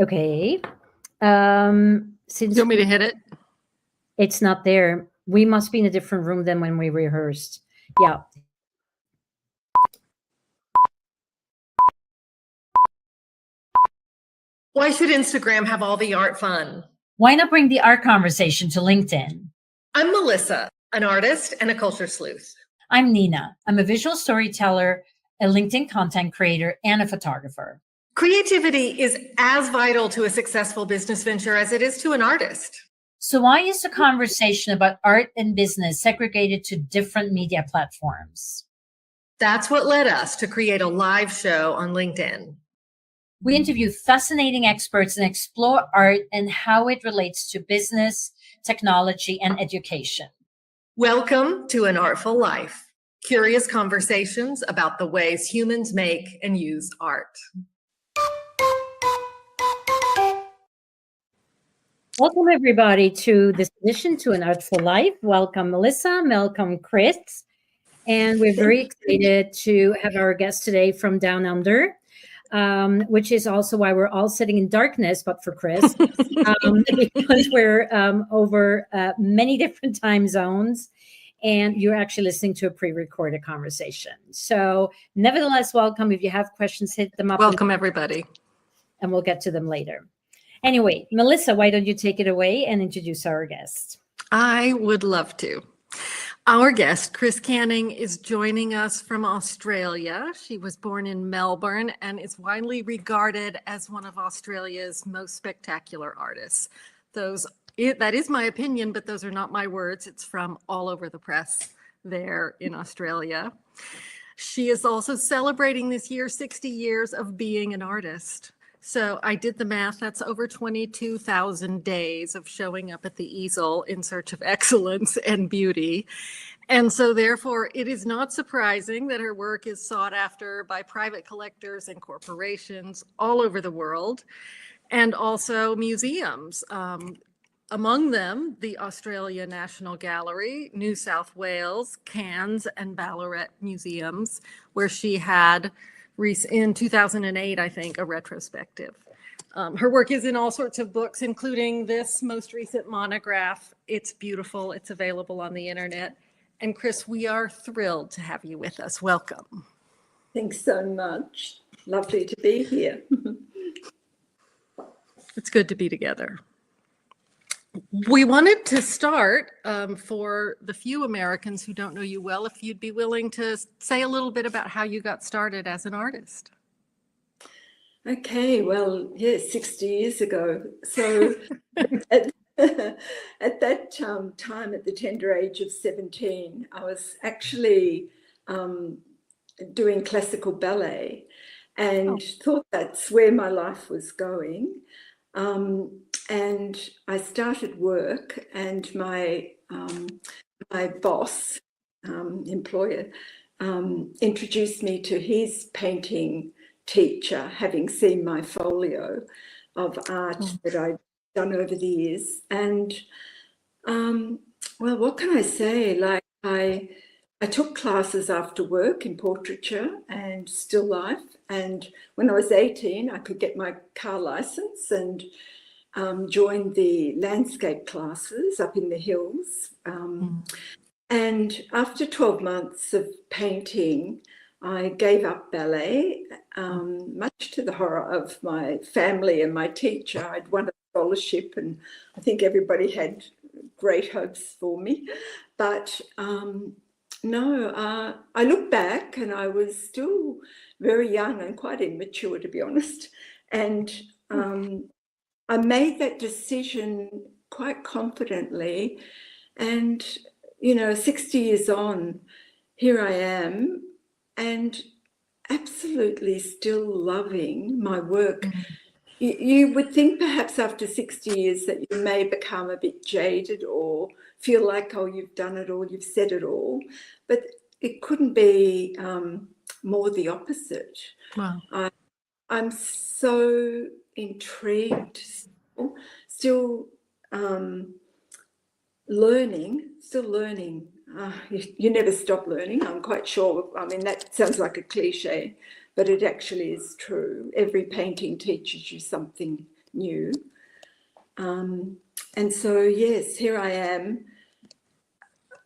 Okay. Since You want me to hit it? it's not there, we must be in a different room than when we rehearsed. Yeah. Why should Instagram have all the art fun? Why not bring the art conversation to LinkedIn? I'm Melissa, an artist and a culture sleuth. I'm Nina. I'm a visual storyteller, a LinkedIn content creator, and a photographer. Creativity is as vital to a successful business venture as it is to an artist. So why is the conversation about art and business segregated to different media platforms? That's what led us to create a live show on LinkedIn. We interview fascinating experts and explore art and how it relates to business, technology, and education. Welcome to An Artful Life, curious conversations about the ways humans make and use art. Welcome, everybody, to this edition to An Artful Life. Welcome, Melissa. Welcome, Criss. And we're very excited to have our guest today from Down Under, which is also why we're all sitting in darkness, but for Criss, because we're over many different time zones, and you're actually listening to a pre-recorded conversation. So nevertheless, welcome. If you have questions, hit them up. Welcome, everybody. And we'll get to them later. Anyway, Melissa, why don't you take it away and introduce our guest? I would love to. Our guest, Criss Canning, is joining us from Australia. She was born in Melbourne and is widely regarded as one of Australia's most spectacular artists. That is my opinion, but those are not my words. It's from all over the press there in Australia. She is also celebrating this year 60 years of being an artist. So I did the math. That's over 22,000 days of showing up at the easel in search of excellence and beauty. And so therefore, it is not surprising that her work is sought after by private collectors and corporations all over the world, and also museums. Among them, the Australia National Gallery, New South Wales, Cairns, and Ballarat museums, where she had in 2008, I think, a retrospective. Her work is in all sorts of books, including this most recent monograph. It's beautiful. It's available on the internet. And Criss, we are thrilled to have you with us. Welcome. Thanks so much. Lovely to be here. It's good to be together. We wanted to start for the few Americans who don't know you well, if you'd be willing to say a little bit about how you got started as an artist. Okay, well, yes, 60 years ago. So at that time, at the tender age of 17, I was actually doing classical ballet and thought that's where my life was going. And I started work, and my boss, employer, introduced me to his painting teacher, having seen my folio of art that I'd done over the years. And well, what can I say? Like I took classes after work in portraiture and still life. And when I was 18, I could get my car license and joined the landscape classes up in the hills. And after 12 months of painting, I gave up ballet, much to the horror of my family and my teacher. I'd won a scholarship, and I think everybody had great hopes for me. But no, I look back and I was still very young and quite immature, to be honest. And I made that decision quite confidently. And, 60 years on, here I am, and absolutely still loving my work. You would think perhaps after 60 years that you may become a bit jaded or feel like, oh, you've done it all, you've said it all. But it couldn't be more the opposite. Wow. I'm so intrigued, still learning. You never stop learning, I'm quite sure. I mean, that sounds like a cliche, but it actually is true. Every painting teaches you something new. And so, yes, here I am.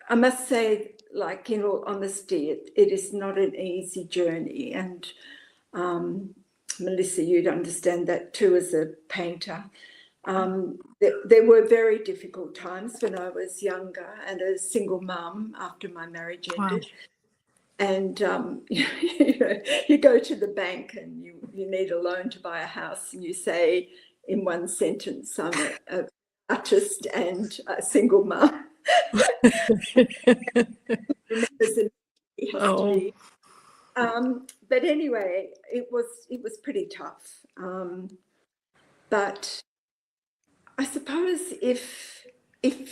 I must say, like, in all honesty, it is not an easy journey. And Melissa, you'd understand that too as a painter. There were very difficult times when I was younger and a single mum after my marriage ended. Wow. And you go to the bank and you need a loan to buy a house, and you say in one sentence, I'm an artist and a single mum. Oh. But anyway, it was pretty tough. But I suppose if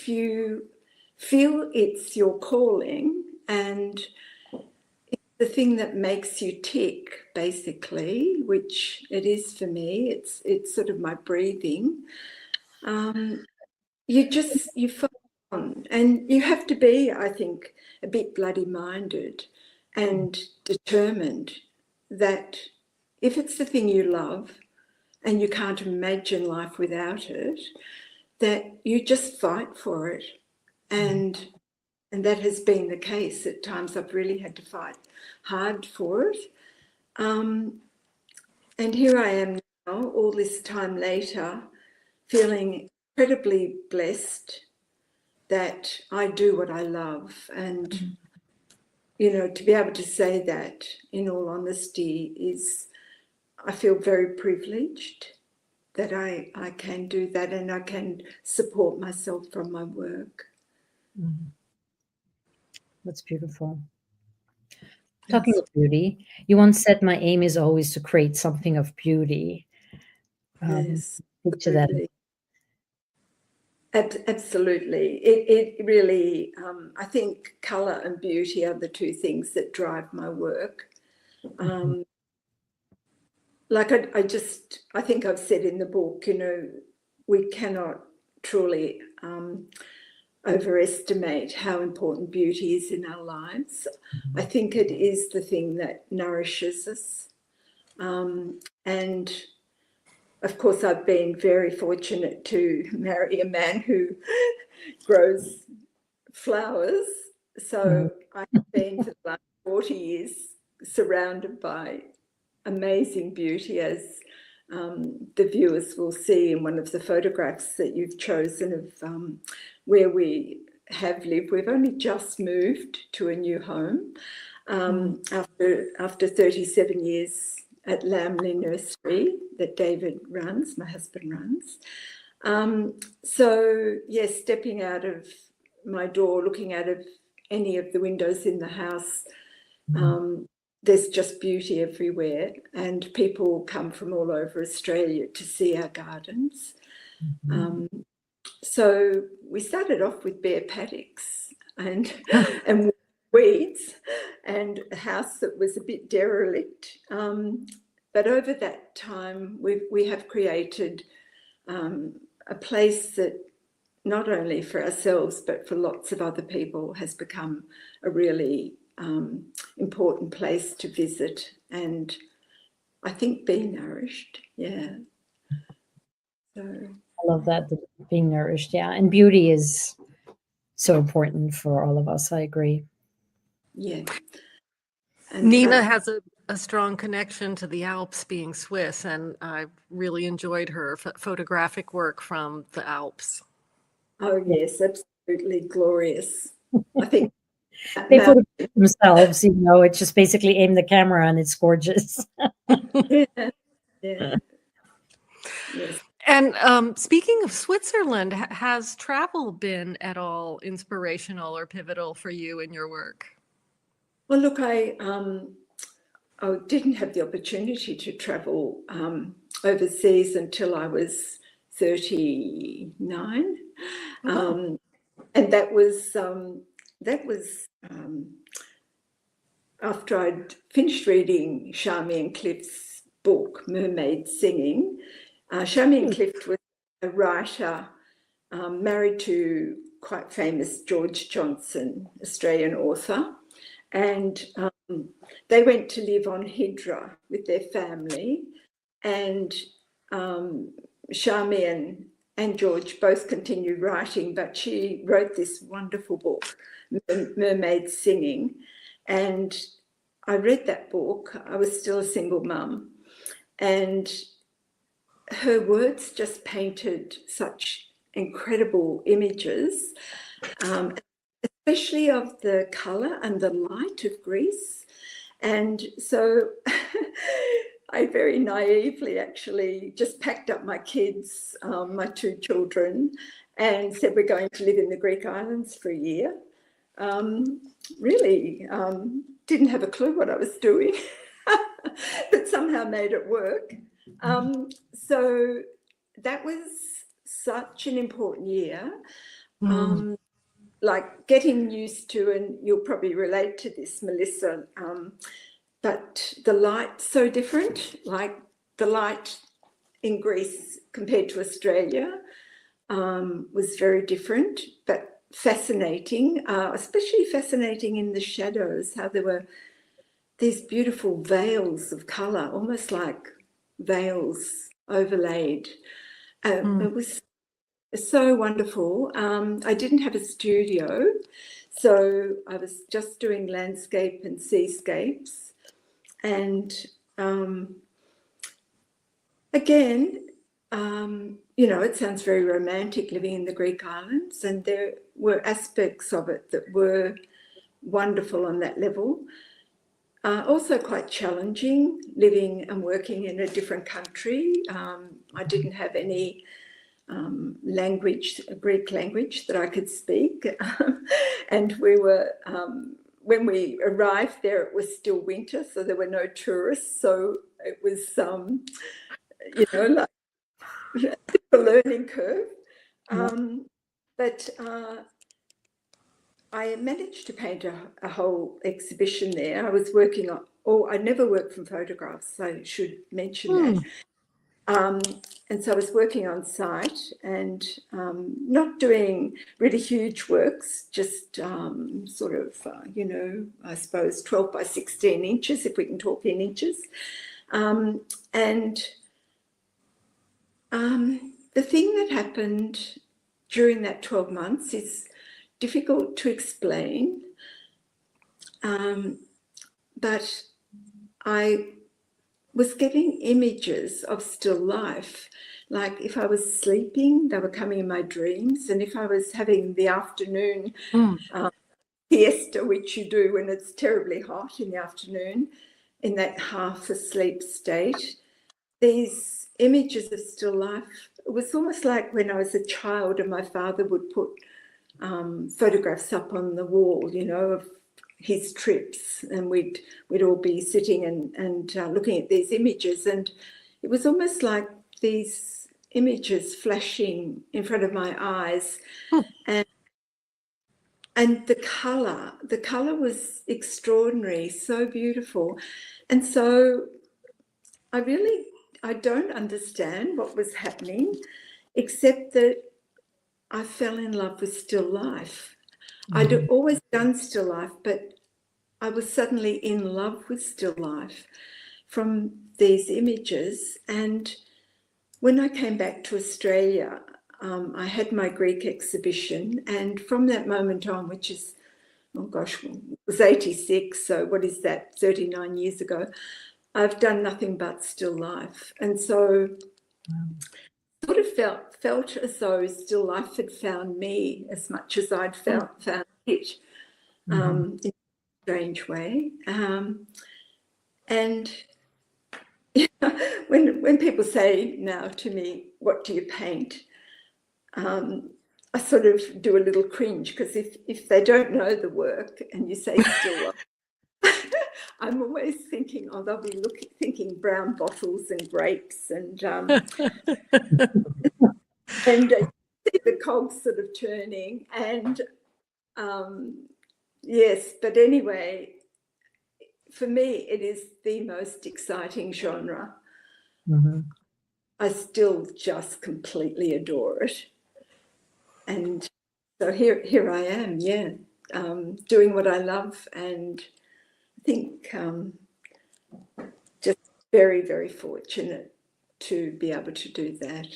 you feel it's your calling and it's the thing that makes you tick, basically, which it is for me, it's sort of my breathing. You follow on, and you have to be, I think, a bit bloody minded and determined that if it's the thing you love and you can't imagine life without it, that you just fight for it. And that has been the case. At times I've really had to fight hard for it. And here I am now, all this time later, feeling incredibly blessed that I do what I love. And, to be able to say that in all honesty is, I feel very privileged that I can do that and I can support myself from my work. That's beautiful. Talking of beauty, you once said my aim is always to create something of beauty. Yes, To that. Absolutely. It really, I think colour and beauty are the two things that drive my work. Like I think I've said in the book, we cannot truly overestimate how important beauty is in our lives. I think it is the thing that nourishes us. And of course, I've been very fortunate to marry a man who grows flowers. So I've been for the last 40 years surrounded by amazing beauty, as the viewers will see in one of the photographs that you've chosen of where we have lived. We've only just moved to a new home after 37 years at Lambley nursery that David runs, my husband runs. So yes, stepping out of my door, looking out of any of the windows in the house, there's just beauty everywhere, and people come from all over Australia to see our gardens. So we started off with bare paddocks and weeds and a house that was a bit derelict. But over that time, we have created a place that not only for ourselves, but for lots of other people has become a really important place to visit and I think be nourished. Yeah. So I love that, being nourished. Yeah. And beauty is so important for all of us. I agree. Yeah. And Nina has a strong connection to the Alps, being Swiss, and I really enjoyed her photographic work from the Alps. Oh yes, absolutely glorious. I think They photograph themselves, it's just basically aim the camera and it's gorgeous. yeah. Yes. And speaking of Switzerland, has travel been at all inspirational or pivotal for you in your work? Well, look, I didn't have the opportunity to travel overseas until I was 39, and that was after I'd finished reading Charmian Cliff's book, Mermaid Singing. Charmian Cliff was a writer married to quite famous George Johnson, Australian author, and they went to live on Hydra with their family, and Charmi and George both continued writing, but she wrote this wonderful book, Mermaids Singing. And I read that book. I was still a single mum. And her words just painted such incredible images, especially of the colour and the light of Greece. And so I very naively actually just packed up my kids, my two children, and said we're going to live in the Greek islands for a year. Really didn't have a clue what I was doing, but somehow made it work. So that was such an important year. Like getting used to, and you'll probably relate to this, Melissa, but the light's so different, like the light in Greece compared to Australia was very different, but fascinating, especially fascinating in the shadows, how there were these beautiful veils of colour, almost like veils overlaid. It was so wonderful. I didn't have a studio, so I was just doing landscape and seascapes. And again, you know, it sounds very romantic living in the Greek islands, and there were aspects of it that were wonderful on that level. Also quite challenging living and working in a different country. I didn't have any language, Greek language that I could speak. And we were, when we arrived there, it was still winter, so there were no tourists. So it was, you know, like a learning curve. But I managed to paint a whole exhibition there. I was working on, I never worked from photographs, so I should mention that. And so I was working on site and not doing really huge works, just sort of, you know, I suppose 12 by 16 inches, if we can talk in inches. And the thing that happened during that 12 months is difficult to explain, but I was getting images of still life. Like if I was sleeping, they were coming in my dreams. And if I was having the afternoon siesta, which you do when it's terribly hot in the afternoon, in that half asleep state, these images of still life, it was almost like when I was a child and my father would put photographs up on the wall, you know, of his trips, and we'd all be sitting and looking at these images, and it was almost like these images flashing in front of my eyes. And the colour was extraordinary, so beautiful. And so I don't understand what was happening, except that I fell in love with still life. I'd always done still life, but I was suddenly in love with still life from these images. And when I came back to Australia, I had my Greek exhibition. And from that moment on, which is, oh gosh, it was 86, so what is that, 39 years ago, I've done nothing but still life. And so sort of felt as though still life had found me as much as I'd found it, in a strange way. And when people say now to me, what do you paint? I sort of do a little cringe, because if they don't know the work and you say still life, I'm always thinking, oh, they'll be thinking brown bottles and grapes and and see the cogs sort of turning. And yes, but anyway, for me, it is the most exciting genre. I still just completely adore it. And so here I am, doing what I love, and I think just very, very fortunate to be able to do that.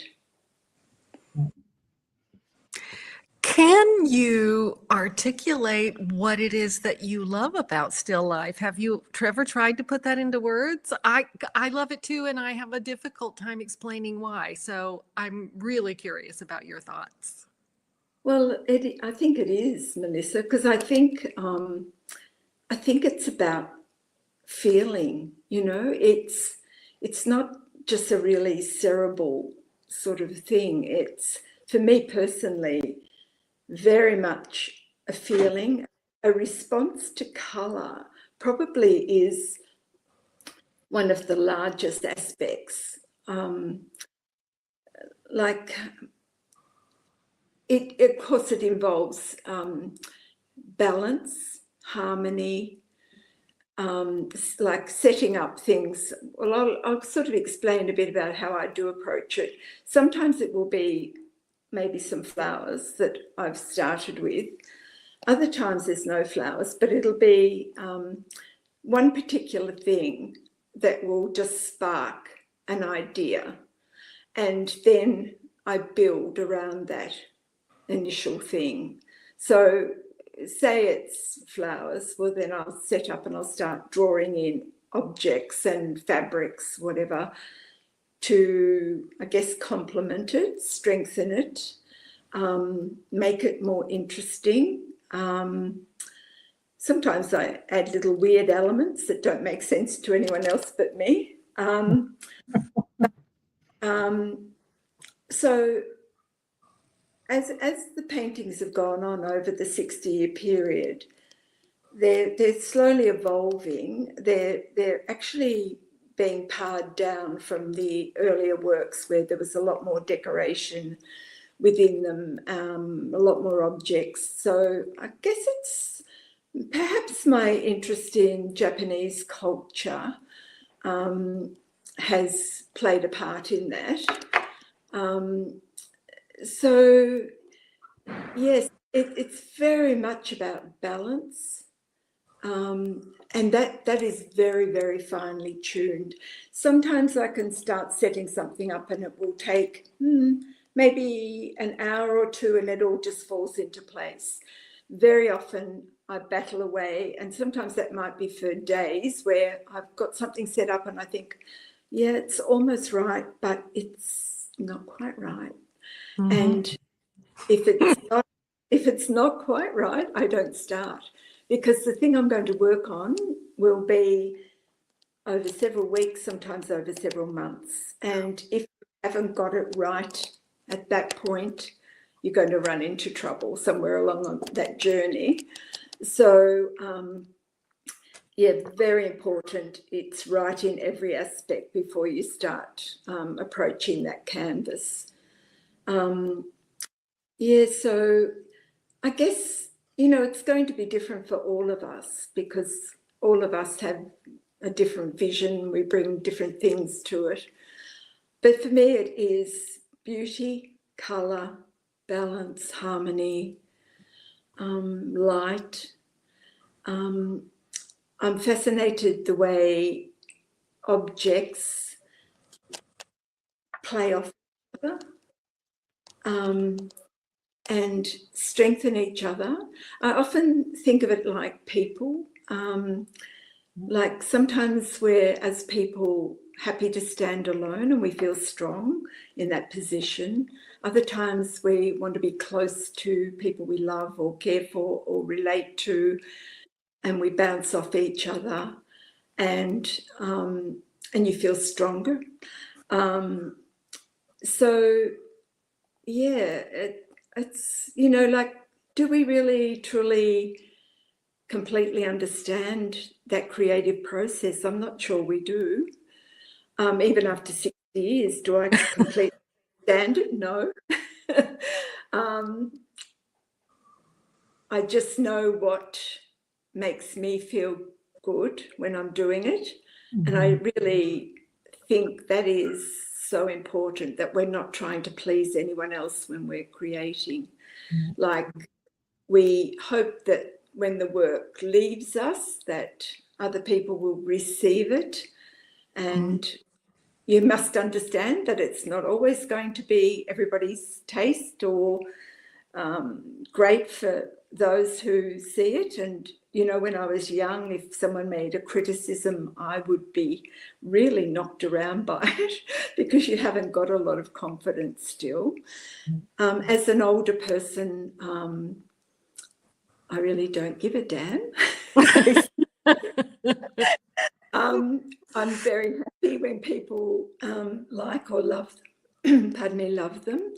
Can you articulate what it is that you love about still life? Have you, Trevor, tried to put that into words? I love it too, and I have a difficult time explaining why. So I'm really curious about your thoughts. Well, I think it is, Melissa, because I think it's about feeling. It's not just a really cerebral sort of thing. It's, for me personally, very much a feeling. A response to colour probably is one of the largest aspects. Of course, it involves balance, harmony, like setting up things. Well, I'll sort of explain a bit about how I do approach it. Sometimes it will be maybe some flowers that I've started with. Other times there's no flowers, but it'll be one particular thing that will just spark an idea. And then I build around that initial thing. So say it's flowers, well, then I'll set up and I'll start drawing in objects and fabrics, whatever, to, I guess, complement it, strengthen it, make it more interesting. Sometimes I add little weird elements that don't make sense to anyone else but me. So as the paintings have gone on over the 60-year period, they're slowly evolving. They're actually being pared down from the earlier works where there was a lot more decoration within them, a lot more objects. So I guess it's perhaps my interest in Japanese culture has played a part in that. So yes, it's very much about balance. And that is very, very finely tuned. Sometimes I can start setting something up and it will take maybe an hour or two and it all just falls into place. Very often I battle away, and sometimes that might be for days where I've got something set up and I think, yeah, it's almost right, but it's not quite right. Mm-hmm. And if it's not quite right, I don't start. Because the thing I'm going to work on will be over several weeks, sometimes over several months. And if you haven't got it right at that point, you're going to run into trouble somewhere along that journey. So, yeah, very important. It's right in every aspect before you start approaching that canvas. Yeah, so I guess, it's going to be different for all of us because all of us have a different vision. We bring different things to it. But for me, it is beauty, colour, balance, harmony, light. I'm fascinated the way objects play off each other. And strengthen each other. I often think of it like people. Like sometimes we're, as people, happy to stand alone and we feel strong in that position. Other times we want to be close to people we love or care for or relate to, and we bounce off each other and you feel stronger. So, yeah, it's, like, do we really, truly, completely understand that creative process? I'm not sure we do. Even after 60 years, do I completely understand it? No. I just know what makes me feel good when I'm doing it. Mm-hmm. And I really think that is so important, that we're not trying to please anyone else when we're creating. Mm-hmm. Like, we hope that when the work leaves us, that other people will receive it. And you must understand that it's not always going to be everybody's taste or great for those who see it. And, you know, when I was young, if someone made a criticism, I would be really knocked around by it because you haven't got a lot of confidence still. As an older person, I really don't give a damn. I'm very happy when people like or love, pardon me, love them,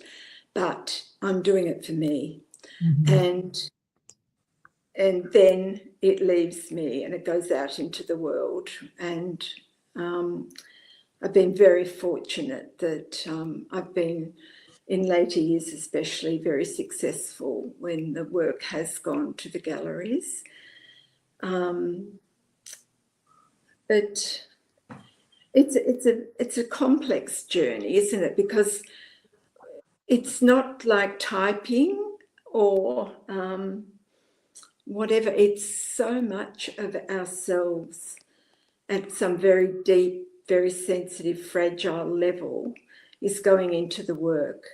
but I'm doing it for me. And then it leaves me and it goes out into the world. And I've been very fortunate that I've been, in later years especially, very successful when the work has gone to the galleries. But it's a complex journey, isn't it? Because it's not like typing or whatever. It's so much of ourselves at some very deep, very sensitive, fragile level is going into the work.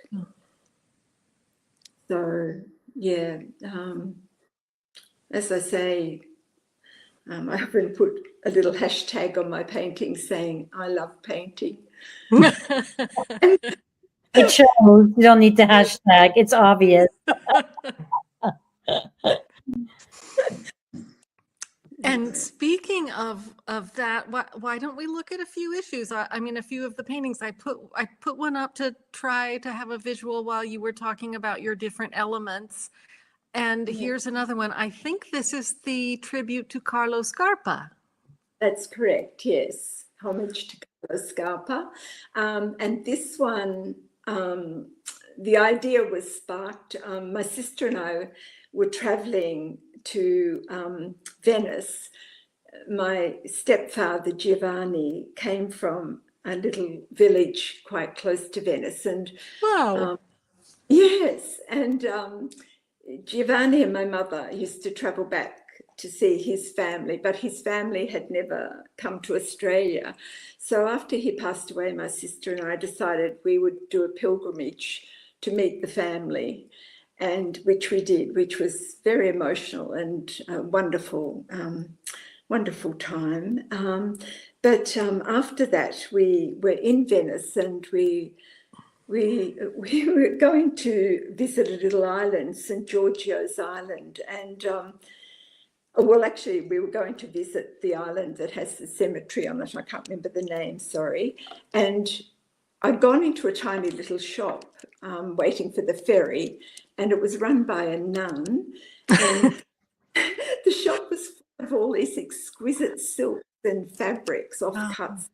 So, yeah, as I say, I often put a little hashtag on my painting saying, I love painting. It shows. You don't need to hashtag. It's obvious. And speaking of that, why don't we look at a few issues? I mean, a few of the paintings. I put one up to try to have a visual while you were talking about your different elements. And here's another one. I think this is the tribute to Carlos Scarpa. That's correct, yes. Homage to Carlos Scarpa. And this one, the idea was sparked. My sister and I were traveling to Venice. My stepfather, Giovanni, came from a little village quite close to Venice. And wow. Yes, and Giovanni and my mother used to travel back to see his family, but his family had never come to Australia. So after he passed away, my sister and I decided we would do a pilgrimage to meet the family, and which we did, which was very emotional and wonderful, wonderful time. But after that, we were in Venice, and we were going to visit a little island, St. Giorgio's Island, and well, actually, we were going to visit the island that has the cemetery on it. I can't remember the name, sorry. And I'd gone into a tiny little shop waiting for the ferry, and it was run by a nun. And the shop was full of all these exquisite silks and fabrics, offcuts.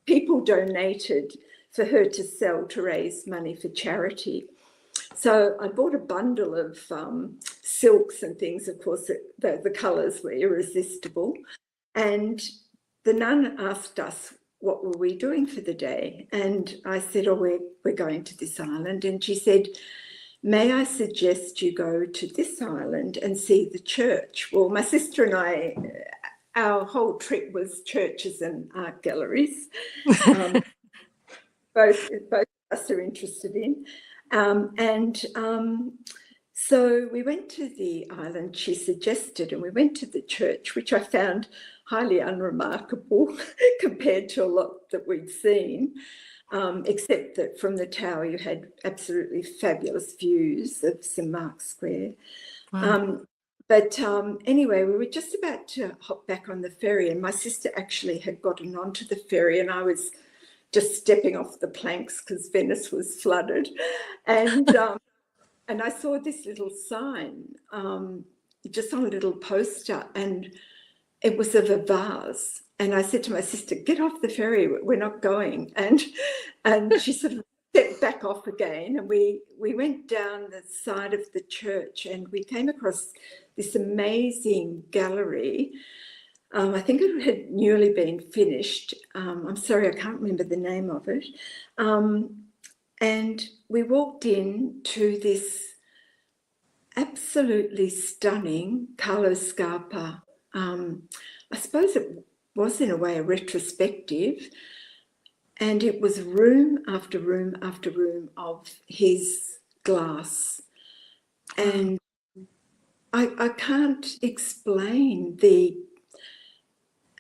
People donated for her to sell to raise money for charity. So I bought a bundle of silks and things. Of course, the colours were irresistible. And the nun asked us what were we doing for the day. And I said, oh, we're going to this island. And she said, may I suggest you go to this island and see the church? Well, my sister and I, our whole trip was churches and art galleries. Both of us are interested in. So we went to the island she suggested, and we went to the church, which I found highly unremarkable compared to a lot that we'd seen, except that from the tower you had absolutely fabulous views of St. Mark's Square. Wow. But anyway, we were just about to hop back on the ferry, and my sister actually had gotten onto the ferry, and I was just stepping off the planks because Venice was flooded. And I saw this little sign just on a little poster, and it was of a vase. And I said to my sister, get off the ferry, we're not going. And she sort of stepped back off again, and we went down the side of the church, and we came across this amazing gallery. I think it had newly been finished. I'm sorry, I can't remember the name of it. And we walked in to this absolutely stunning Carlos Scarpa. I suppose it was in a way a retrospective, and it was room after room after room of his glass. And I can't explain the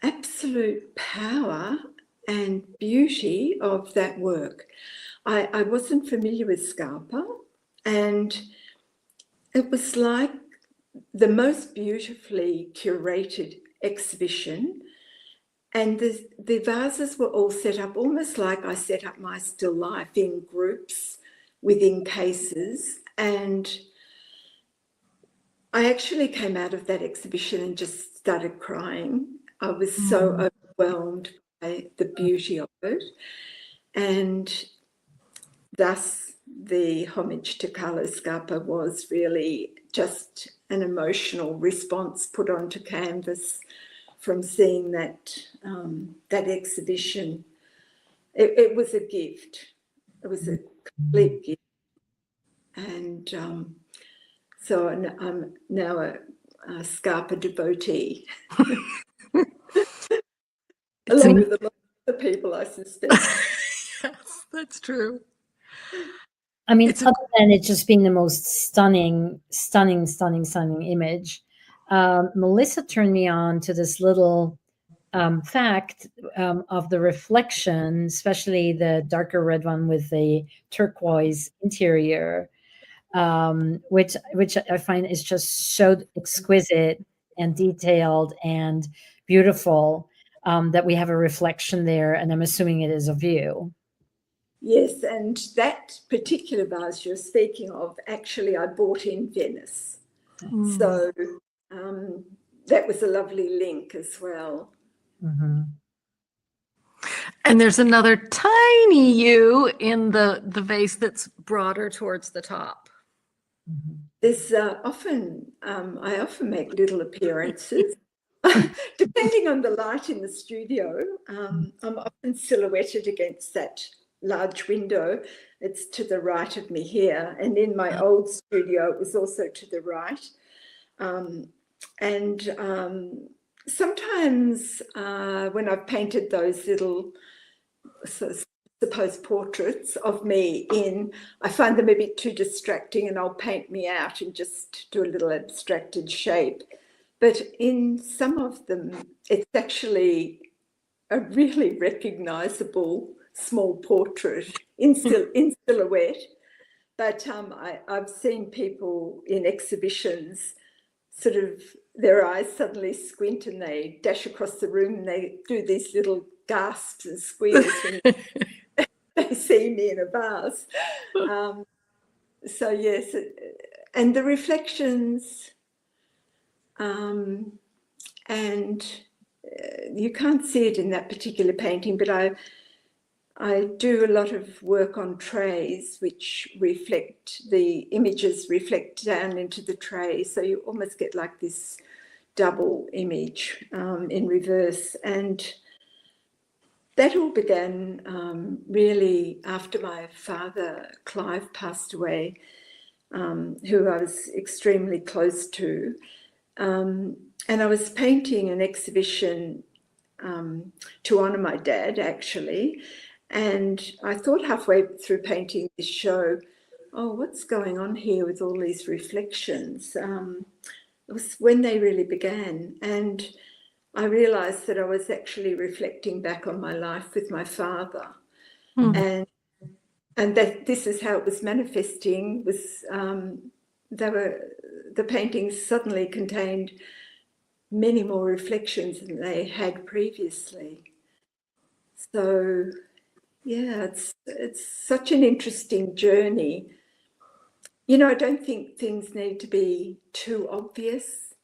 absolute power and beauty of that work. I wasn't familiar with Scarpa, and it was like the most beautifully curated exhibition. And the vases were all set up almost like I set up my still life, in groups within cases. And I actually came out of that exhibition and just started crying. I was so overwhelmed by the beauty of it. And thus the homage to Carlos Scarpa was really just an emotional response put onto canvas from seeing that exhibition. It was a gift. It was a complete gift. And so I'm now a Scarpa devotee, along with a lot of other people, I suspect. Yes, that's true. I mean, other than it just being the most stunning image, Melissa turned me on to this little fact of the reflection, especially the darker red one with the turquoise interior, which I find is just so exquisite and detailed and beautiful, that we have a reflection there, and I'm assuming it is of you. Yes, and that particular vase you're speaking of, actually I bought in Venice. So that was a lovely link as well. And there's another tiny you in the vase that's broader towards the top. There's I often make little appearances. Depending on the light in the studio, I'm often silhouetted against that large window. It's to the right of me here. And in my old studio, it was also to the right. Sometimes when I've painted those little supposed portraits of me in, I find them a bit too distracting, and I'll paint me out and just do a little abstracted shape. But in some of them, it's actually a really recognizable small portrait in silhouette. But I've seen people in exhibitions, sort of their eyes suddenly squint and they dash across the room and they do these little gasps and squeals when they see me in a vase. So yes, and the reflections, and you can't see it in that particular painting, but I do a lot of work on trays, which reflect, the images reflect down into the tray. So you almost get like this double image in reverse. And that all began really after my father, Clive, passed away, who I was extremely close to. And I was painting an exhibition to honour my dad, actually. And I thought halfway through painting this show, oh, what's going on here with all these reflections? It was when they really began. And I realised that I was actually reflecting back on my life with my father. And that this is how it was manifesting, was the paintings suddenly contained many more reflections than they had previously. So yeah, it's such an interesting journey. You know, I don't think things need to be too obvious.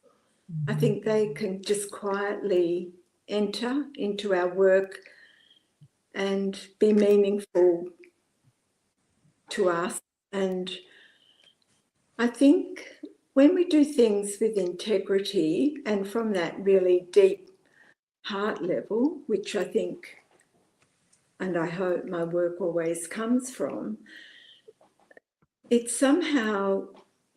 I think they can just quietly enter into our work and be meaningful to us. And I think when we do things with integrity and from that really deep heart level, which I think, and I hope my work always comes from, it's somehow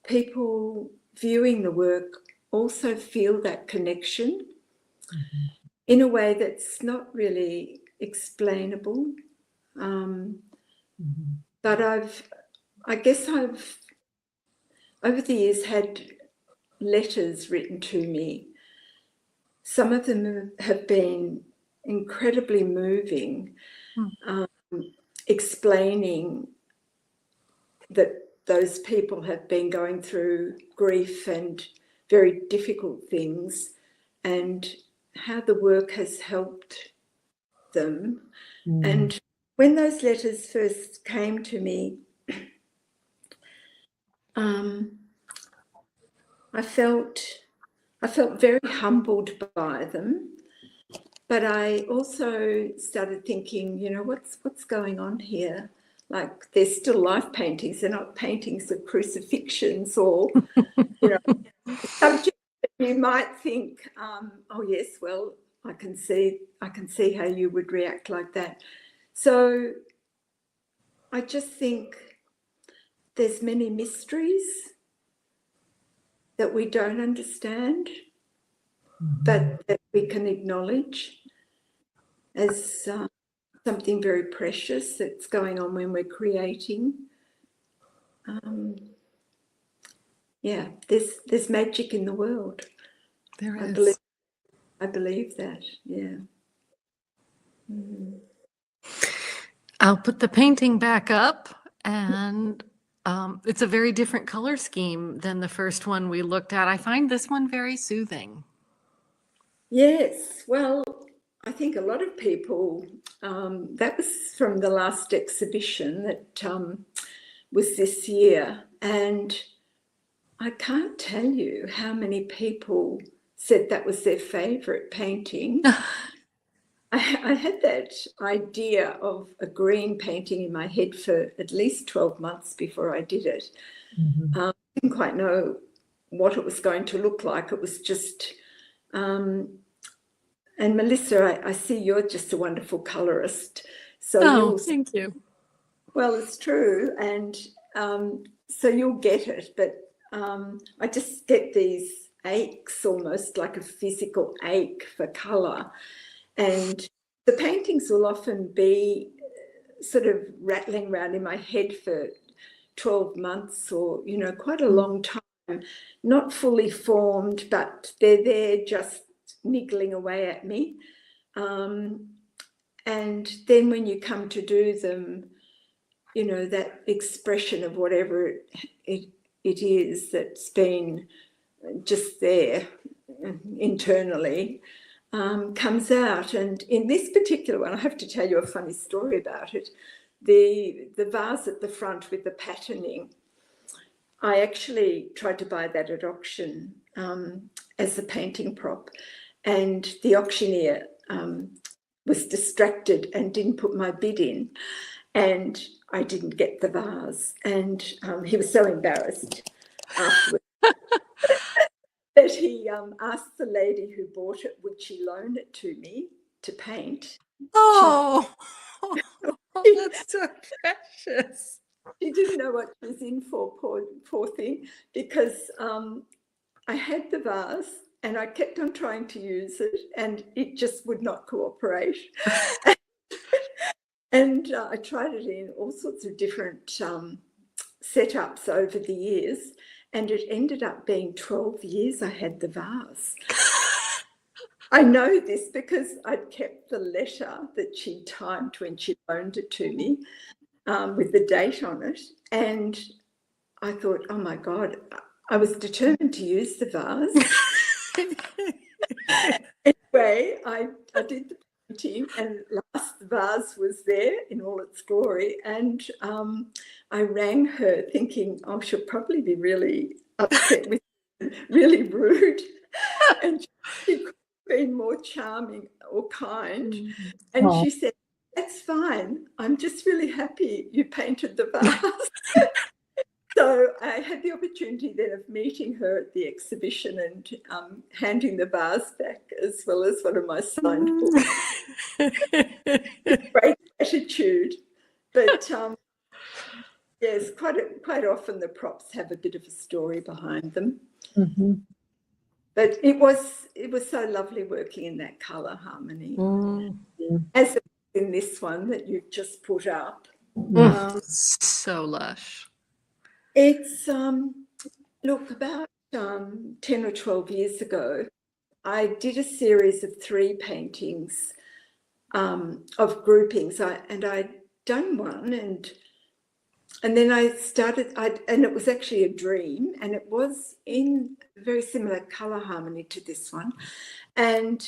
people viewing the work also feel that connection in a way that's not really explainable. But I guess I've over the years had letters written to me. Some of them have been incredibly moving, explaining that those people have been going through grief and very difficult things, and how the work has helped them. And when those letters first came to me, I felt very humbled by them, but I also started thinking, you know, what's going on here? Like, they're still life paintings. They're not paintings of crucifixions or, you know, subjects that you might think, oh yes, well, I can see how you would react like that. So I just think there's many mysteries that we don't understand, but that we can acknowledge as something very precious that's going on when we're creating. Yeah, there's magic in the world. There is. I believe that, yeah. I'll put the painting back up, and it's a very different color scheme than the first one we looked at. I find this one very soothing. Yes, well, I think a lot of people, that was from the last exhibition that was this year, and I can't tell you how many people said that was their favourite painting. I had that idea of a green painting in my head for at least 12 months before I did it. I didn't quite know what it was going to look like. It was just, and Melissa, I see you're just a wonderful colorist. So thank you. Well, it's true. And so you'll get it. But I just get these aches, almost like a physical ache for color. And the paintings will often be sort of rattling around in my head for 12 months or, you know, quite a long time, not fully formed, but they're there just niggling away at me. And then when you come to do them, you know, that expression of whatever it is that's been just there internally comes out. And in this particular one, I have to tell you a funny story about it. The vase at the front with the patterning, I actually tried to buy that at auction as a painting prop, and the auctioneer was distracted and didn't put my bid in, and I didn't get the vase, and he was so embarrassed afterwards that he asked the lady who bought it, would she loan it to me to paint? Oh, that's so precious. She didn't know what she was in for, poor thing, because I had the vase and I kept on trying to use it and it just would not cooperate. And I tried it in all sorts of different setups over the years, and it ended up being 12 years I had the vase. I know this because I'd kept the letter that she typed when she loaned it to me with the date on it. And I thought, oh my God, I was determined to use the vase. Anyway, I did the painting, and last vase was there in all its glory. And I rang her thinking, oh, she'll probably be really upset with me, really rude. And she could have been more charming or kind. And she said, that's fine. I'm just really happy you painted the vase. So I had the opportunity then of meeting her at the exhibition and handing the vase back, as well as one of my signed books. Great gratitude. But yes, quite often the props have a bit of a story behind them. Mm-hmm. But it was so lovely working in that colour harmony, as in this one that you've just put up. So lush. It's Look, about 10 or 12 years ago, I did a series of 3 paintings of groupings. I'd done one, and then I started, and it was actually a dream, and it was in very similar colour harmony to this one. And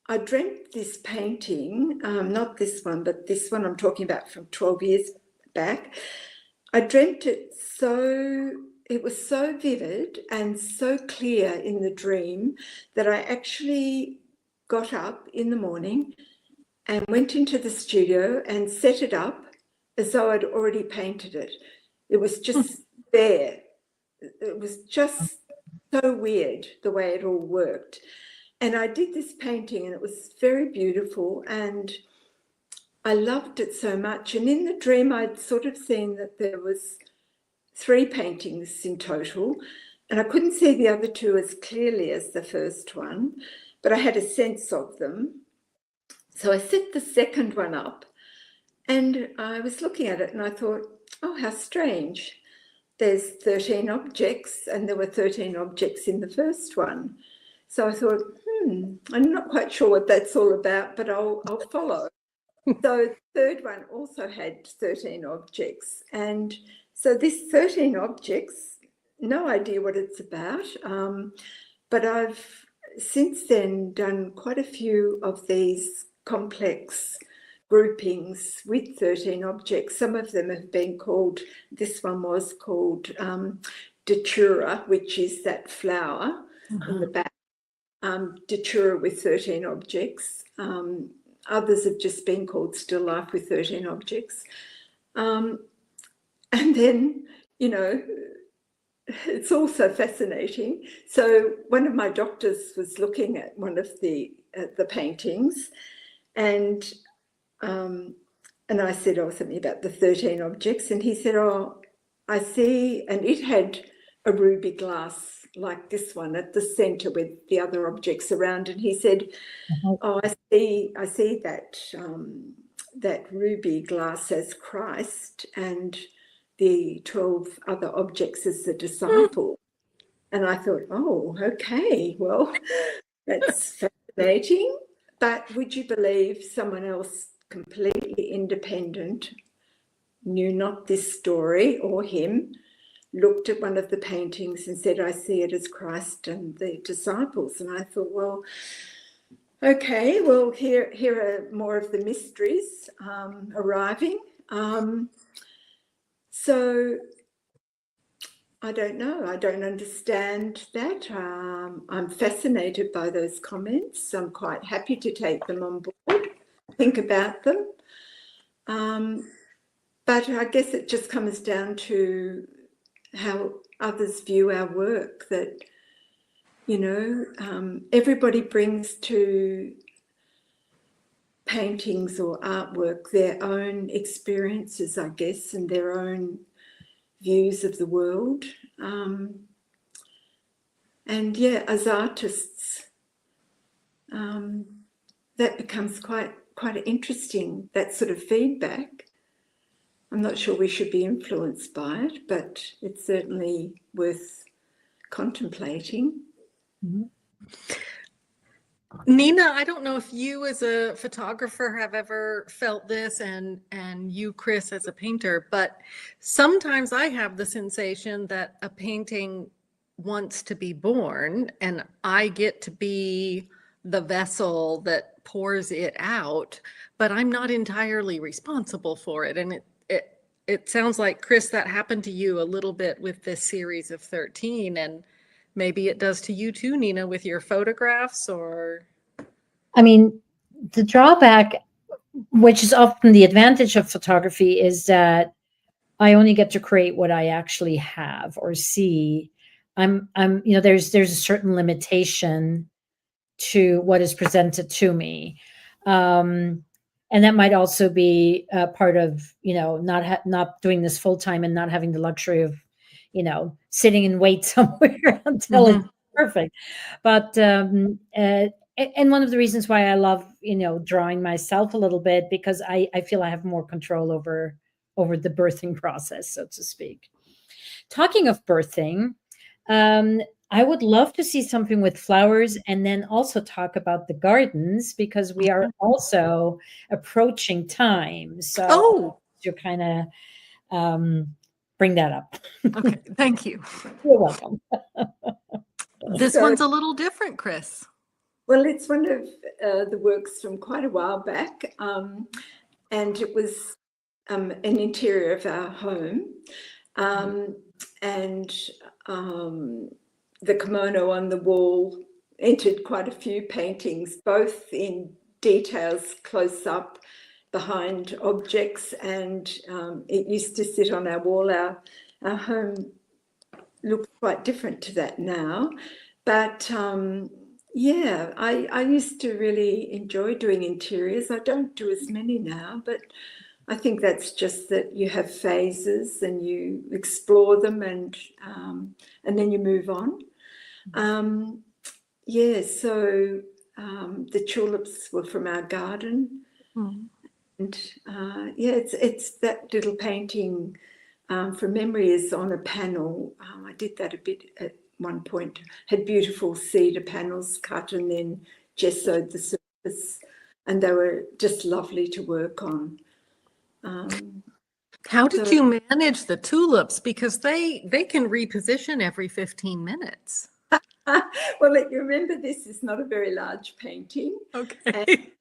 I dreamt this painting, not this one, but this one I'm talking about from 12 years back. I dreamt it it was so vivid and so clear in the dream that I actually got up in the morning and went into the studio and set it up as though I'd already painted it. It was just there. It was just so weird the way it all worked. And I did this painting and it was very beautiful and I loved it so much. And in the dream, I'd sort of seen that there was 3 paintings in total, and I couldn't see the other 2 as clearly as the first one, but I had a sense of them. So I set the second one up and I was looking at it and I thought, oh, how strange. There's 13 objects and there were 13 objects in the first one. So I thought, I'm not quite sure what that's all about, but I'll follow. So the third one also had 13 objects. And so this 13 objects, no idea what it's about, but I've since then done quite a few of these complex groupings with 13 objects. Some of them have been called, this one was called Datura, which is that flower in the back, Datura with 13 objects. Others have just been called Still Life with 13 objects. And then, you know, it's also fascinating. So one of my doctors was looking at one of the paintings and I said, oh, something about the 13 objects. And he said, oh, I see. And it had a ruby glass like this one at the centre with the other objects around. And he said, oh, I see that ruby glass as Christ and the 12 other objects as the disciple. And I thought, oh, okay, well, that's fascinating. But would you believe someone else completely independent, knew not this story or him, looked at one of the paintings and said, I see it as Christ and the disciples. And I thought, well, okay, well, here are more of the mysteries arriving. So I don't know. I don't understand that. I'm fascinated by those comments. I'm quite happy to take them on board, think about them. But I guess it just comes down to how others view our work, that, you know, everybody brings to paintings or artwork their own experiences, I guess, and their own views of the world. And yeah, as artists, that becomes quite interesting, that sort of feedback. I'm not sure we should be influenced by it, but it's certainly worth contemplating. Mm-hmm. Nina, I don't know if you as a photographer have ever felt this, and you, Criss, as a painter, but sometimes I have the sensation that a painting wants to be born and I get to be the vessel that pours it out, but I'm not entirely responsible for it. And it sounds like, Criss, that happened to you a little bit with this series of 13, and maybe it does to you too, Nina, with your photographs. Or I mean, the drawback, which is often the advantage of photography, is that I only get to create what I actually have or see. I'm you know, there's a certain limitation to what is presented to me. And that might also be part of, you know, not doing this full time and not having the luxury of, you know, sitting and wait somewhere until it's perfect. But and one of the reasons why I love, you know, drawing myself a little bit, because I feel I have more control over the birthing process, so to speak. Talking of birthing, I would love to see something with flowers and then also talk about the gardens because we are also approaching time. So Oh, to kind of bring that up. okay. Thank you. You're welcome. This So- one's a little different, Criss. Well, it's one of the works from quite a while back, and it was an interior of our home, and the kimono on the wall entered quite a few paintings, both in details close up behind objects, and it used to sit on our wall. Our home looks quite different to that now, but yeah, I used to really enjoy doing interiors. I don't do as many now, but I think that's just that you have phases and you explore them, and then you move on. Yeah, so the tulips were from our garden, and yeah, it's that little painting from memory is on a panel. I did that a bit at one point. Had beautiful cedar panels cut and then gessoed the surface, and they were just lovely to work on. How did you manage the tulips? Because they can reposition every 15 minutes. Well, you remember this is not a very large painting. Okay.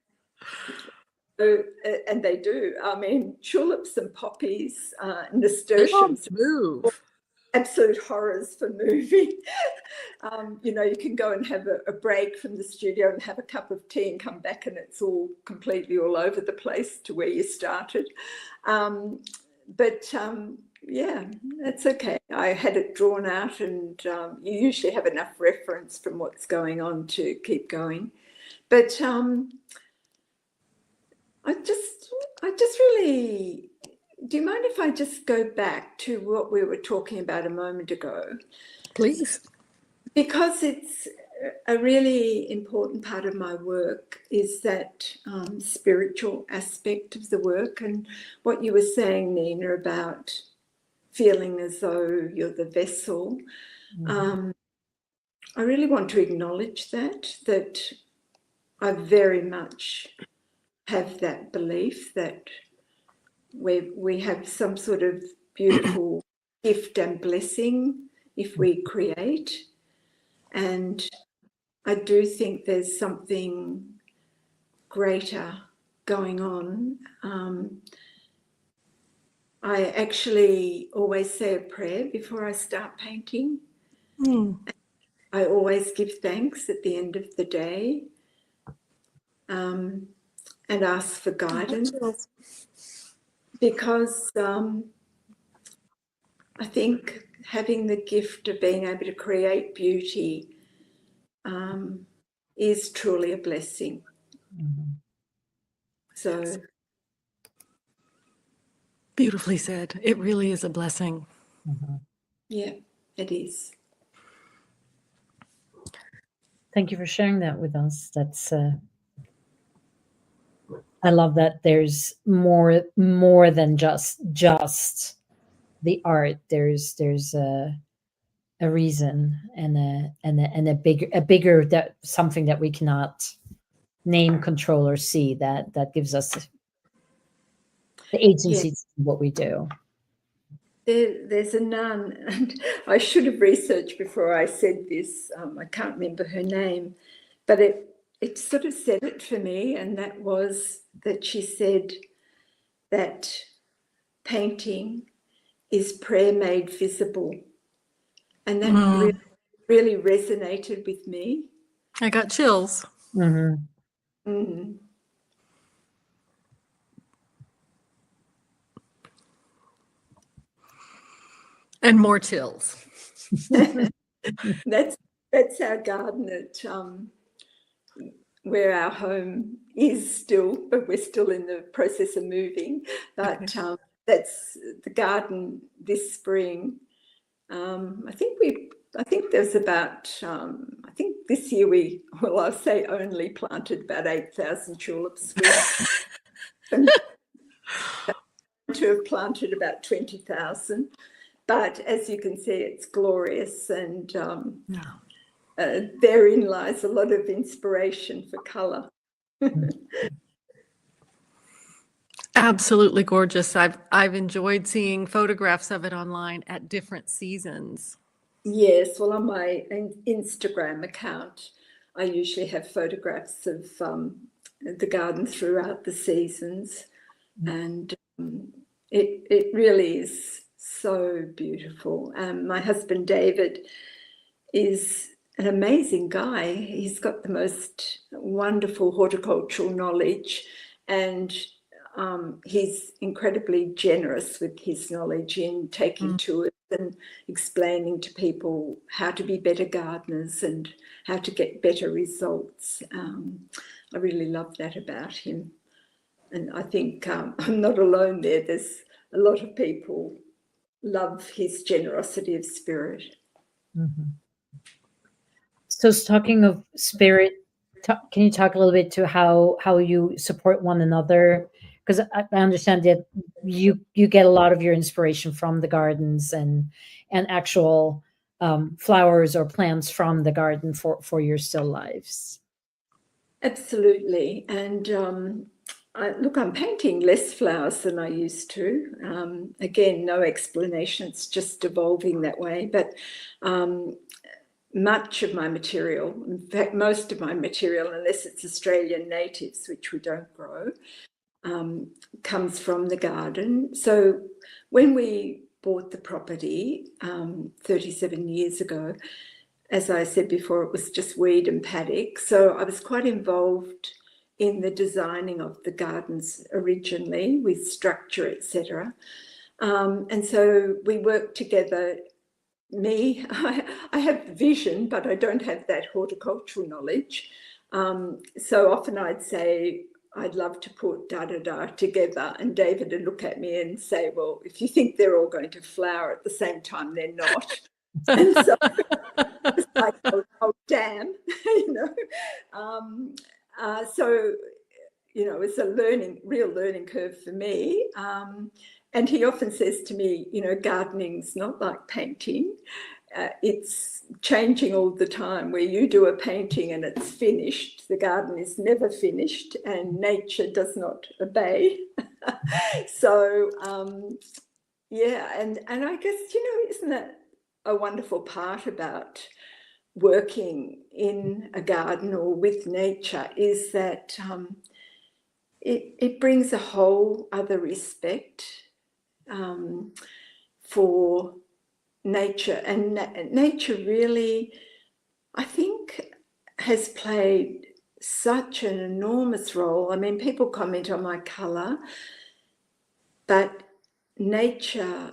And they do. I mean, tulips and poppies, They don't nasturtiums, move. absolute horrors for moving. You know, you can go and have a break from the studio and have a cup of tea and come back and it's all completely all over the place to where you started. But yeah, that's okay. I had it drawn out, and you usually have enough reference from what's going on to keep going. But I just really, do you mind if I just go back to what we were talking about a moment ago? Please. Because it's a really important part of my work is that spiritual aspect of the work, and what you were saying, Nina, about feeling as though you're the vessel. I really want to acknowledge that I very much have that belief that we have some sort of beautiful gift and blessing if we create. And I do think there's something greater going on. I actually always say a prayer before I start painting. I always give thanks at the end of the day, and ask for guidance, because I think having the gift of being able to create beauty is truly a blessing. So Beautifully said. It really is a blessing. yeah, it is. Thank you for sharing that with us. That's I love that there's more than just the art. There's a reason and a bigger that something that we cannot name, control, or see that gives us the agency to do what we do. There's a nun, and I should have researched before I said this. I can't remember her name, but it sort of said it for me, and that was that she said that painting is prayer made visible, and that really resonated with me. I got chills. And more chills. That's our garden at where our home is still, but we're still in the process of moving. But that's the garden this spring. I think there's about, I think this year I'll say only planted about 8,000 tulips. We to have planted about 20,000. But as you can see, it's glorious, and Yeah. therein lies a lot of inspiration for colour. Absolutely gorgeous. I've enjoyed seeing photographs of it online at different seasons. Yes, well, on my Instagram account, I usually have photographs of the garden throughout the seasons, and it really is so beautiful. My husband David is an amazing guy. He's got the most wonderful horticultural knowledge, and he's incredibly generous with his knowledge in taking tours and explaining to people how to be better gardeners and how to get better results. I really love that about him. And I think I'm not alone there. There's a lot of people love his generosity of spirit. So, talking of spirit, can you talk a little bit to how you support one another? Because I understand that you get a lot of your inspiration from the gardens and actual flowers or plants from the garden for your still lives. Absolutely. And I'm painting less flowers than I used to. Again, no explanation. It's just evolving that way. But much of my material, in fact, most of my material, unless it's Australian natives, which we don't grow, comes from the garden. So when we bought the property 37 years ago, as I said before, it was just weed and paddock. So I was quite involved in the designing of the gardens originally with structure, etc. And so we worked together. I have the vision, but I don't have that horticultural knowledge. So often I'd say, I'd love to put da-da-da together, and David would look at me and say, well, if you think they're all going to flower at the same time, they're not. And so it's like, oh damn, you know. So, you know, it's a real learning curve for me. And he often says to me, you know, gardening's not like painting. It's changing all the time. Where you do a painting and it's finished, the garden is never finished, and nature does not obey. So, yeah, and I guess, you know, isn't that a wonderful part about working in a garden or with nature, is that it brings a whole other respect for nature. And nature really, I think, has played such an enormous role. I mean, people comment on my colour, but nature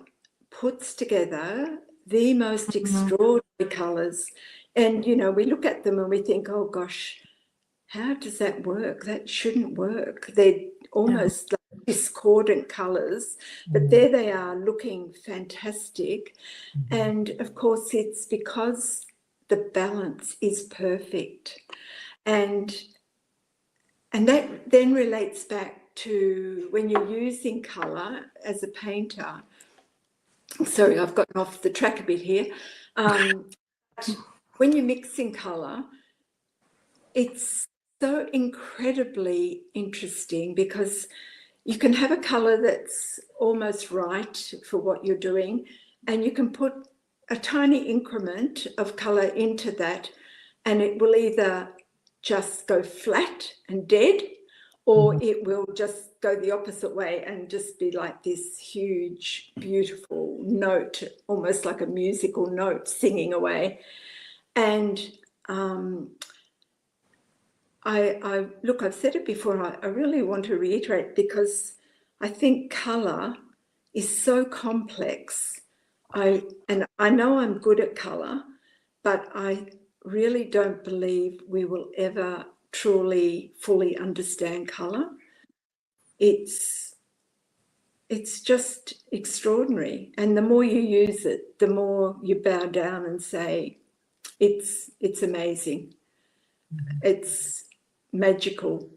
puts together the most extraordinary colours. And, you know, we look at them and we think, oh gosh, how does that work? That shouldn't work. They're almost like discordant colours, but there they are looking fantastic. And of course, it's because the balance is perfect. And that then relates back to when you're using colour as a painter. Sorry, I've gotten off the track a bit here. When you're mixing colour, it's so incredibly interesting because you can have a colour that's almost right for what you're doing, and you can put a tiny increment of colour into that, and it will either just go flat and dead, or it will just go the opposite way and just be like this huge, beautiful note, almost like a musical note singing away. And look, I've said it before, I really want to reiterate, because I think colour is so complex. And I know I'm good at colour, but I really don't believe we will ever truly, fully understand colour. It's just extraordinary. And the more you use it, the more you bow down and say, it's amazing. It's magical.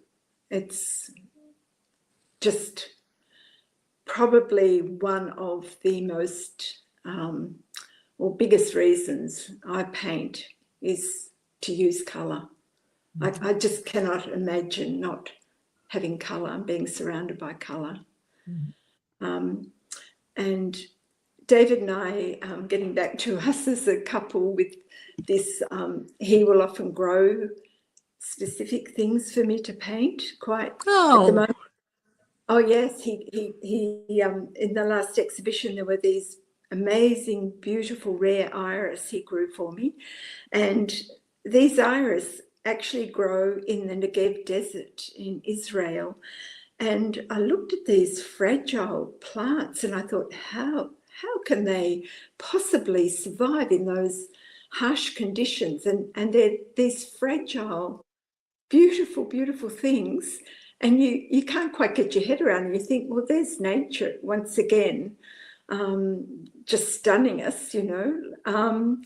It's just probably one of the most or biggest reasons I paint is to use colour. I just cannot imagine not having colour and being surrounded by colour. And David and I, getting back to us as a couple with this, he will often grow specific things for me to paint quite at the moment. Oh yes, he in the last exhibition there were these amazing, beautiful, rare iris he grew for me, and these iris actually grow in the Negev desert in Israel. And I looked at these fragile plants and I thought, how can they possibly survive in those harsh conditions? And they're these fragile, beautiful, beautiful things. And you can't quite get your head around it. You think, well, there's nature once again, just stunning us, you know.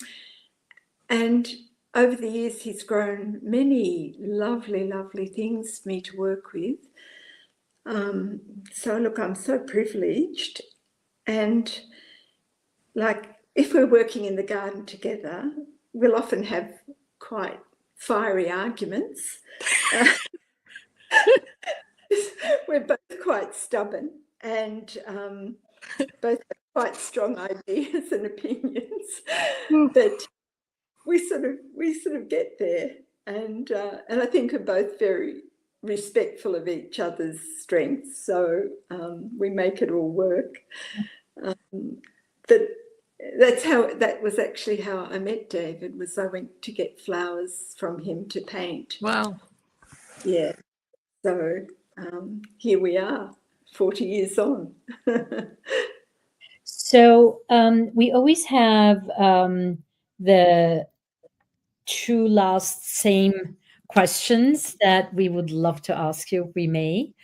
And over the years, he's grown many lovely, lovely things for me to work with. So look, I'm so privileged. And like, if we're working in the garden together, we'll often have quite fiery arguments. We're both quite stubborn and both have quite strong ideas and opinions, but we sort of get there, and I think we're both very respectful of each other's strengths, so we make it all work. But that was actually how I met David. Was I went to get flowers from him to paint. Wow. Yeah. So here we are, 40 years on. So we always have the two last same questions that we would love to ask you if we may.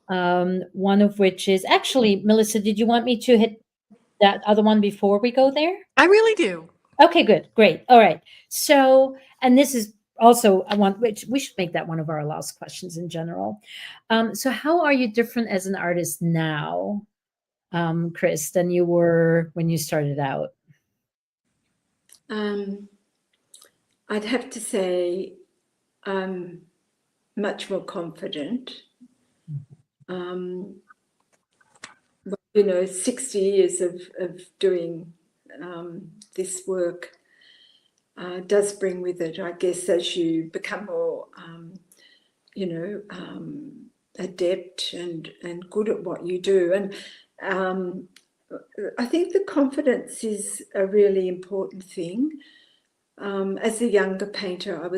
One of which is actually, Melissa, did you want me to hit that other one before we go there? I really do. Okay, good. Great. All right. So, and this is also, which we should make that one of our last questions in general. So how are you different as an artist now, Criss, than you were when you started out? I'd have to say I'm much more confident. You know, 60 years of doing this work does bring with it, I guess, as you become more, you know, adept and good at what you do. And I think the confidence is a really important thing. As a younger painter, I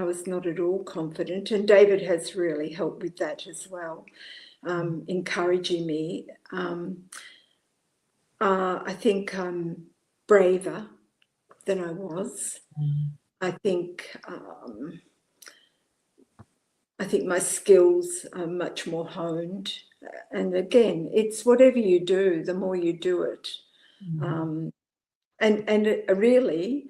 was not at all confident, and David has really helped with that as well, encouraging me. I think I'm braver than I was. I think my skills are much more honed. And again, it's whatever you do, the more you do it. And really,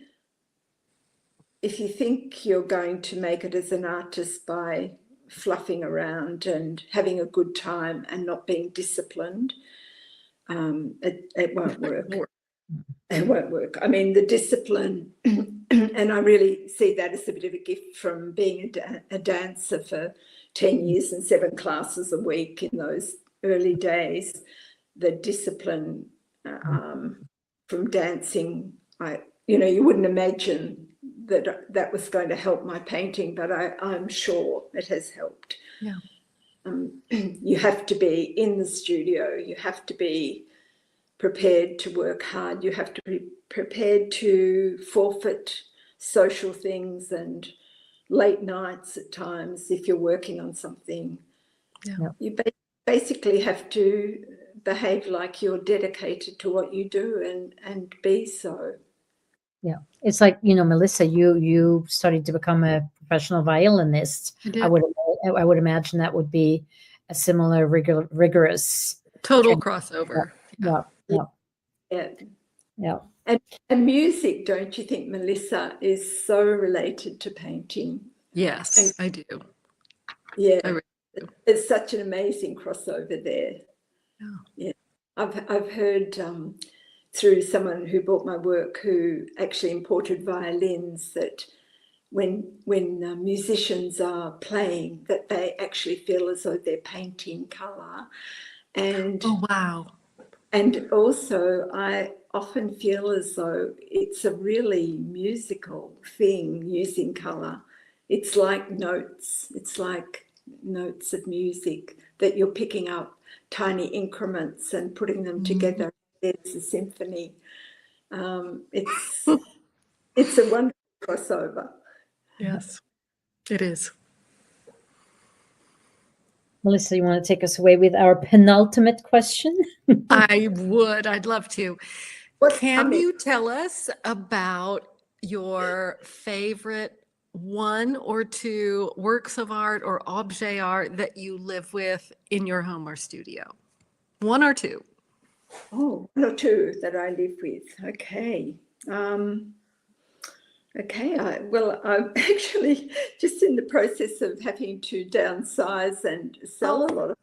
if you think you're going to make it as an artist by fluffing around and having a good time and not being disciplined, it won't work. It won't work. I mean, the discipline, and I really see that as a bit of a gift from being a dancer for 10 years and 7 classes a week in those early days. The discipline from dancing, you know, you wouldn't imagine that was going to help my painting, but I'm sure it has helped. Yeah. You have to be in the studio. You have to be prepared to work hard. You have to be prepared to forfeit social things and late nights at times if you're working on something. Yeah. You basically have to behave like you're dedicated to what you do and be so. Yeah, it's like, you know, Melissa, you started to become a professional violinist. I would imagine that would be a similar rigorous total crossover. Yeah. And music, don't you think, Melissa, is so related to painting? Yes, I do. Yeah, I really do. It's such an amazing crossover there. Yeah. I've heard through someone who bought my work, who actually imported violins, that when musicians are playing, that they actually feel as though they're painting colour. And Oh, wow. And also, I often feel as though it's a really musical thing, using colour. It's like notes. It's like notes of music that you're picking up, tiny increments and putting them together. There's a symphony. It's a wonderful crossover. Yes, it is. Melissa, you want to take us away with our penultimate question? I would. I'd love to. What's Can coming? you tell us about your favorite 1 or 2 works of art or objet art that you live with in your home or studio? 1 or 2. Oh, 1 or 2 that I live with. Okay. Okay, I'm actually just in the process of having to downsize and sell a lot of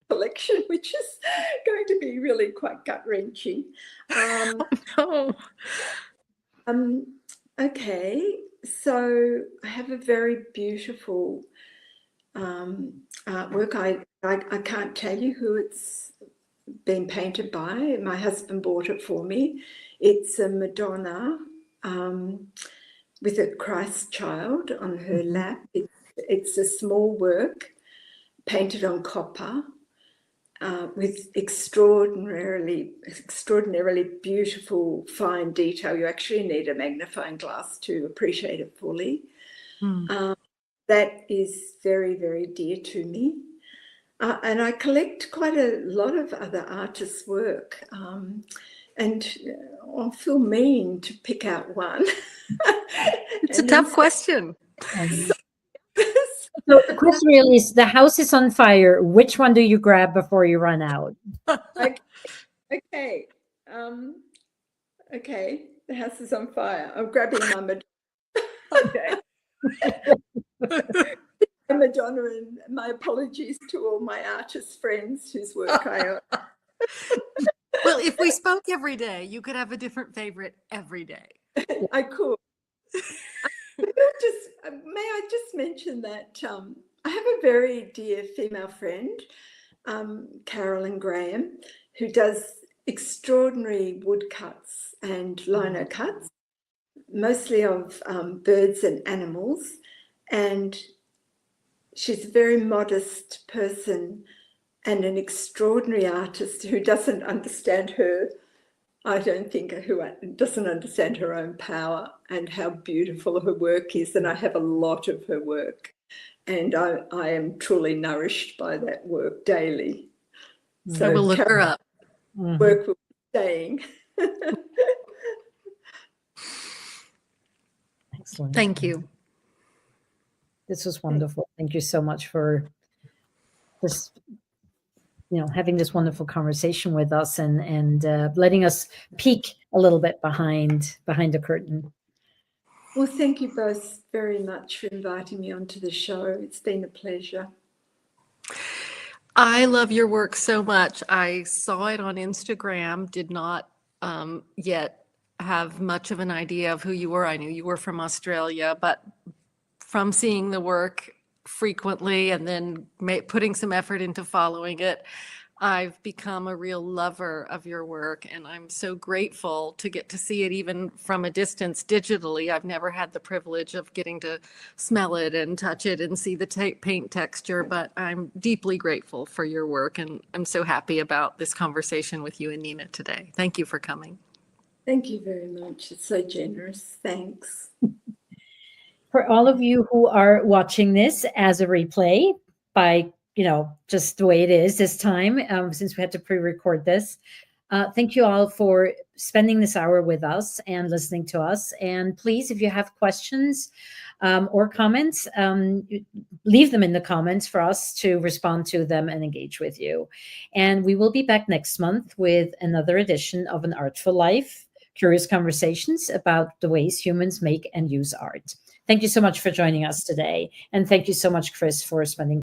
collection, which is going to be really quite gut-wrenching. Oh, Okay, so I have a very beautiful artwork. I can't tell you who it's been painted by. My husband bought it for me. It's a Madonna with a Christ child on her lap. It's a small work painted on copper with extraordinarily beautiful fine detail. You actually need a magnifying glass to appreciate it fully. That is very, very dear to me. And I collect quite a lot of other artists' work. And I feel mean to pick out one. it's a tough question. So the question really is, the house is on fire. Which one do you grab before you run out? Okay. Okay. The house is on fire. I'm grabbing my Madonna. Okay. Madonna, and my apologies to all my artist friends whose work I own. Well, if we spoke every day, you could have a different favorite every day. I could. May I just mention that I have a very dear female friend, Carolyn Graham, who does extraordinary woodcuts and lino cuts, mostly of birds and animals. And she's a very modest person and an extraordinary artist who doesn't understand her, I don't think, who doesn't understand her own power and how beautiful her work is. And I have a lot of her work, and I am truly nourished by that work daily. So we'll look her up. Work will be staying. Excellent. Thank you. This was wonderful. Thank you so much for this, having this wonderful conversation with us and letting us peek a little bit behind the curtain. Well, thank you both very much for inviting me onto the show. It's been a pleasure. I love your work so much. I saw it on Instagram, did not yet have much of an idea of who you were. I knew you were from Australia, but from seeing the work frequently and then putting some effort into following it, I've become a real lover of your work, and I'm so grateful to get to see it even from a distance digitally. I've never had the privilege of getting to smell it and touch it and see the paint texture, but I'm deeply grateful for your work, and I'm so happy about this conversation with you and Nina today. Thank you for coming. Thank you very much. It's so generous. Thanks. For all of you who are watching this as a replay by just the way it is this time, since we had to pre-record this. Thank you all for spending this hour with us and listening to us. And please, if you have questions or comments, leave them in the comments for us to respond to them and engage with you. And we will be back next month with another edition of An Artful Life, curious conversations about the ways humans make and use art. Thank you so much for joining us today. And thank you so much, Criss, for spending